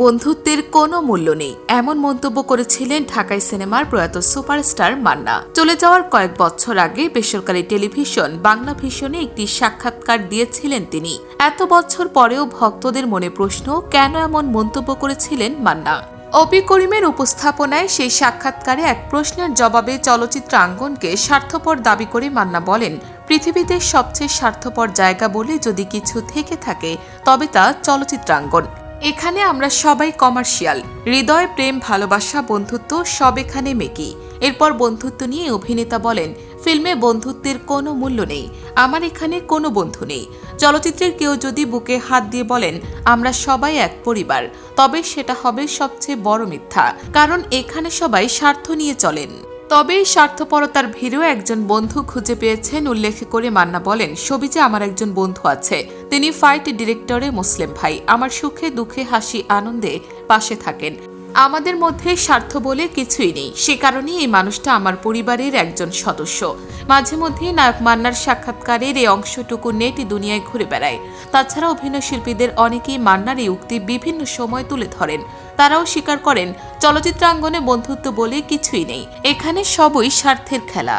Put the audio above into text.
বন্ধুত্বের কোনো মূল্য নেই এমন মন্তব্য করেছিলেন ঢাকাই সিনেমার প্রয়াত সুপারস্টার মান্না। চলে যাওয়ার কয়েক বছর আগে বেসরকারি টেলিভিশন বাংলা ভিশনে একটি সাক্ষাৎকার দিয়েছিলেন তিনি। এত বছর পরেও ভক্তদের মনে প্রশ্ন, কেন এমন মন্তব্য করেছিলেন মান্না? অপি করিমের উপস্থাপনায় সেই সাক্ষাৎকারে এক প্রশ্নের জবাবে চলচ্চিত্রাঙ্গনকে স্বার্থপর দাবি করে মান্না বলেন, পৃথিবীতে সবচেয়ে স্বার্থপর জায়গা বলে যদি কিছু থেকে থাকে তবে তা চলচ্চিত্রাঙ্গন। এখানে আমরা সবাই কমার্শিয়াল, হৃদয়, প্রেম, ভালোবাসা, বন্ধুত্ব সব এখানে মেকি। এরপর বন্ধুত্ব নিয়ে অভিনেতা বলেন, ফিল্মে বন্ধুত্বের কোনো মূল্য নেই, আমার এখানে কোনো বন্ধু নেই। চলচ্চিত্রের কেউ যদি বুকে হাত দিয়ে বলেন আমরা সবাই এক পরিবার, তবে সেটা হবে সবচেয়ে বড় মিথ্যা, কারণ এখানে সবাই স্বার্থ নিয়ে চলেন। তবে এই স্বার্থপরতার ভিড়েও একজন বন্ধু খুঁজে পেয়েছেন উল্লেখ করে মান্না বলেন, ছবিতে আমার একজন বন্ধু আছে, তিনি ফাইট ডিরেক্টরে মুসলিম ভাই, আমার সুখে দুঃখে হাসি আনন্দে পাশে থাকেন। আমাদের মধ্যে স্বার্থ বলে কিছুই নেই, সে কারণেই এই মানুষটা আমার পরিবারের একজন সদস্য। মাঝে মধ্যে নায়ক মান্নার সাক্ষাৎকারের এই অংশটুকু নেটে দুনিয়ায় ঘুরে বেড়ায়। তাছাড়া অভিনয় শিল্পীদের অনেকেই মান্নার এই উক্তি বিভিন্ন সময় তুলে ধরেন। তারাও স্বীকার করেন চলচ্চিত্রাঙ্গনে বন্ধুত্ব বলে কিছুই নেই, এখানে সবই স্বার্থের খেলা।